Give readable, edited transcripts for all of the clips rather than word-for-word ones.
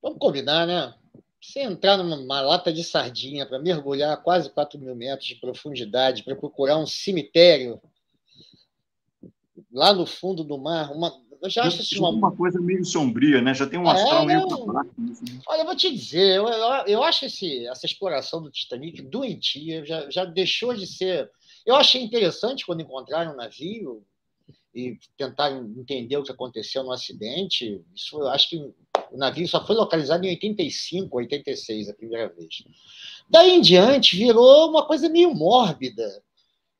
Vamos combinar, né? Você entrar numa lata de sardinha para mergulhar a quase 4.000 metros de profundidade para procurar um cemitério lá no fundo do mar, eu já acho assim Já tem uma coisa meio sombria, né? Já tem um astral meio para não. baixo. Olha, eu vou te dizer, eu acho essa exploração do Titanic doentia, já deixou de ser. Eu achei interessante quando encontraram o navio e tentaram entender o que aconteceu no acidente. Isso, eu acho que o navio só foi localizado em 85, 86, a primeira vez. Daí em diante, virou uma coisa meio mórbida.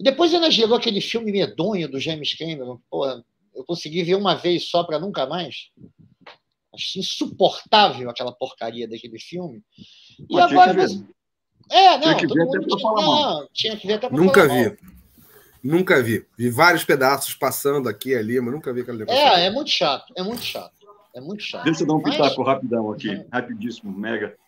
E depois ainda gerou aquele filme medonho do James Cameron. Porra, eu consegui ver uma vez só para nunca mais. Acho insuportável aquela porcaria daquele filme. E Mas tinha que agora ver. você. Tinha Não, que ver todo até mundo para tinha. falar mal. Não, tinha que ver até para falar Nunca mal. vi. Nunca vi. Vi vários pedaços passando aqui e ali, mas nunca vi aquele negócio. É muito chato, é muito chato. É muito chato. Deixa eu dar um pitaco rapidão aqui, rapidíssimo, mega.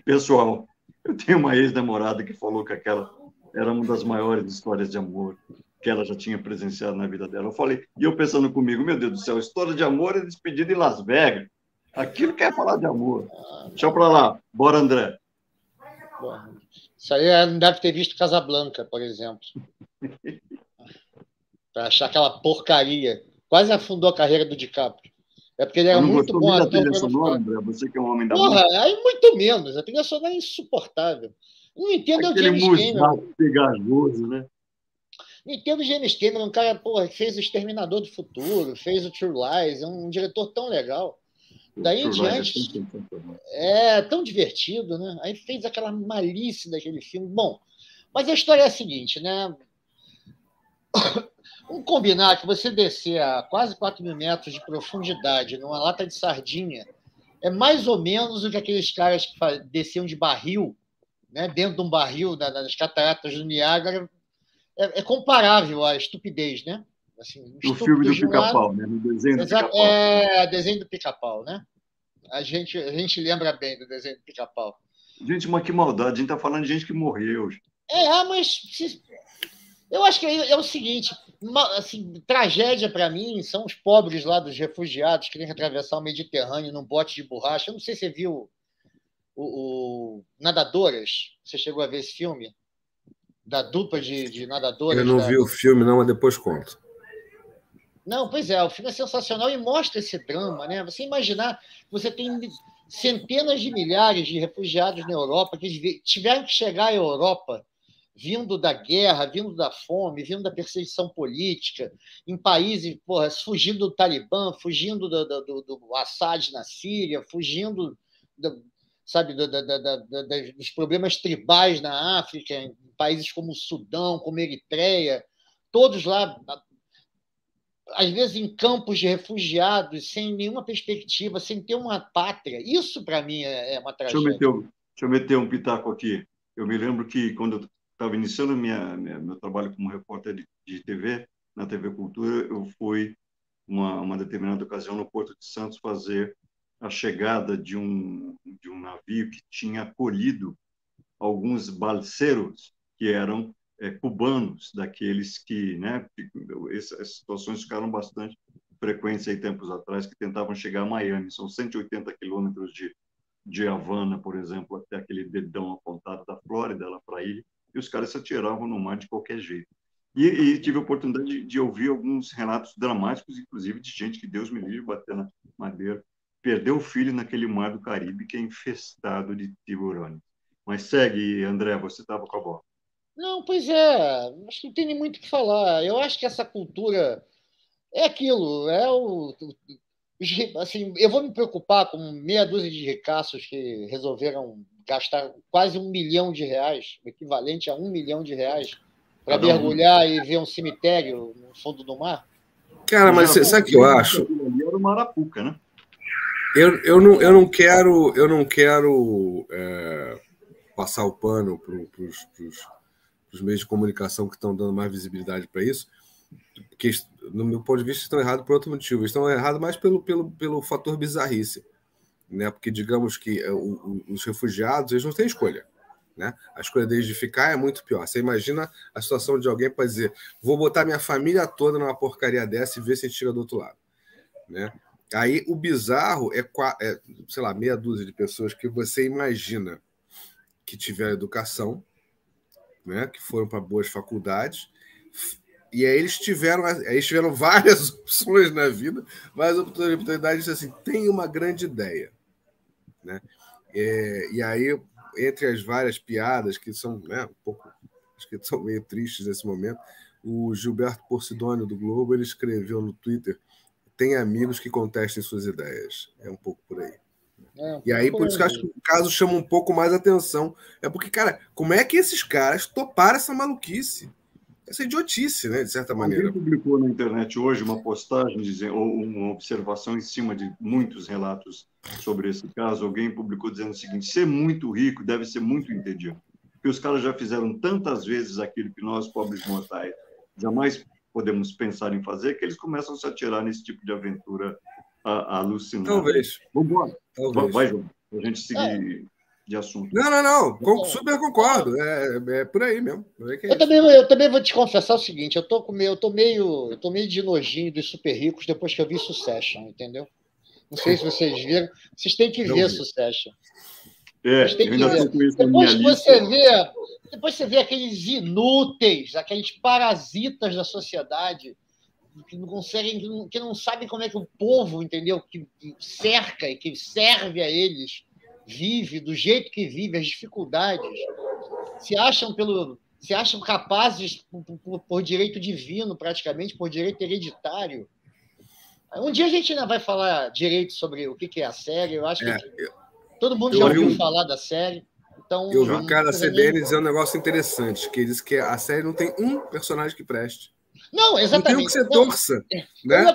Pessoal, eu tenho uma ex-namorada que falou que aquela era uma das maiores histórias de amor que ela já tinha presenciado na vida dela. Eu falei, e eu pensando comigo, meu Deus do céu, história de amor é despedida em Las Vegas. Aquilo quer falar de amor. Deixa pra lá. Bora, André. Isso aí não deve ter visto Casablanca, por exemplo. Para achar aquela porcaria. Quase afundou a carreira do DiCaprio. É porque ele era muito bom ator. Trilha sonora, André? Você que é um homem da música. Aí muito menos. A trilha sonora é insuportável. Não entendo o James Cameron. Pegajoso, né? Não entendo o James Cameron, um cara, fez o Exterminador do Futuro, fez o True Lies, é um diretor tão legal. Daí em diante, é tão divertido, né? Aí fez aquela malícia daquele filme. Bom, mas a história é a seguinte, né? Vamos combinar que você descer a quase 4.000 metros de profundidade numa lata de sardinha é mais ou menos o que aqueles caras que desciam de barril, né? Dentro de um barril nas cataratas do Niágara. É comparável à estupidez, né? Assim, o filme do Pica-Pau, né? No desenho do Pica-Pau. Desenho do Pica-Pau, né? A gente lembra bem do desenho do Pica-Pau. Gente, mas que maldade. A gente está falando de gente que morreu. Mas eu acho que é o seguinte, assim, tragédia para mim são os pobres lá dos refugiados que têm que atravessar o Mediterrâneo num bote de borracha. Eu não sei se você viu o Nadadoras. Você chegou a ver esse filme? Da dupla de nadadoras. Eu não vi o filme, não, mas depois conto. Não, pois é, o filme é sensacional e mostra esse drama, né? Você imaginar, você tem centenas de milhares de refugiados na Europa que tiveram que chegar à Europa vindo da guerra, vindo da fome, vindo da perseguição política, em países, fugindo do Talibã, fugindo do Assad na Síria, fugindo sabe, dos problemas tribais na África, em países como o Sudão, como a Eritreia, todos lá, às vezes em campos de refugiados, sem nenhuma perspectiva, sem ter uma pátria. Isso, para mim, é uma tragédia. Deixa eu meter um pitaco aqui. Eu me lembro que, quando eu estava iniciando meu trabalho como repórter de TV, na TV Cultura, eu fui, uma determinada ocasião, no Porto de Santos, fazer a chegada de um navio que tinha acolhido alguns balseiros que eram cubanos, daqueles que, né, essas situações ficaram bastante frequentes aí tempos atrás, que tentavam chegar a Miami. São 180 quilômetros de Havana, por exemplo, até aquele dedão apontado da Flórida, lá para a ilha, e os caras se atiravam no mar de qualquer jeito. E tive a oportunidade de ouvir alguns relatos dramáticos, inclusive de gente que, Deus me livre, bater na madeira, perdeu o filho naquele mar do Caribe que é infestado de tiburões. Mas segue, André, você estava com a bola. Não, pois é, acho que não tem nem muito o que falar. Eu acho que essa cultura é aquilo, assim, eu vou me preocupar com meia dúzia de ricaços que resolveram gastar quase R$1 milhão, o equivalente a R$1 milhão, para mergulhar e ver um cemitério no fundo do mar. Cara, mas sabe o que eu acho? Era o Marapuca, né? Eu não quero passar o pano para os meios de comunicação que estão dando mais visibilidade para isso, porque, no meu ponto de vista, estão errados por outro motivo. Estão errados mais pelo fator bizarrice, né? Porque, digamos que os refugiados, eles não têm escolha, né? A escolha deles de ficar é muito pior. Você imagina a situação de alguém para dizer: vou botar minha família toda numa porcaria dessa e ver se a gente chega do outro lado, né? Aí o bizarro sei lá, meia dúzia de pessoas que você imagina que tiveram educação, né, que foram para boas faculdades, e aí eles tiveram várias opções na vida, várias oportunidades, assim, tem uma grande ideia, né? E aí, entre as várias piadas que são, né, um pouco, acho que são meio tristes nesse momento, o Gilberto Porcidônio do Globo, ele escreveu no Twitter: tem amigos que contestem suas ideias. É um pouco por aí. E aí, por isso que eu acho que o caso chama um pouco mais atenção. É porque, cara, como é que esses caras toparam essa maluquice? Essa idiotice, né, de certa maneira. Alguém publicou na internet hoje uma postagem, ou uma observação em cima de muitos relatos sobre esse caso. Alguém publicou dizendo o seguinte: ser muito rico deve ser muito entediante, porque os caras já fizeram tantas vezes aquilo que nós, pobres mortais, jamais podemos pensar em fazer, que eles começam a se atirar nesse tipo de aventura alucinante. Talvez. Vamos embora. Vai, João, para a gente seguir de assunto. Não. Super concordo. É por aí mesmo. Eu também vou te confessar o seguinte: eu tô meio de nojinho dos super ricos depois que eu vi Succession, entendeu? Não sei se vocês viram. Vocês têm que ver Succession. Vocês têm que ver. Depois você vê aqueles inúteis, aqueles parasitas da sociedade que não conseguem, que não sabem como é que o povo, entendeu? Que cerca e que serve a eles vive do jeito que vive, as dificuldades, se acham capazes por direito divino, praticamente, por direito hereditário. Um dia a gente ainda vai falar direito sobre o que é a série. Eu acho que todo mundo já ouviu falar da série. Então, eu vi um cara da CBN dizer um negócio interessante, que ele disse que a série não tem um personagem que preste. Não, exatamente. Não tem o que você torça, né?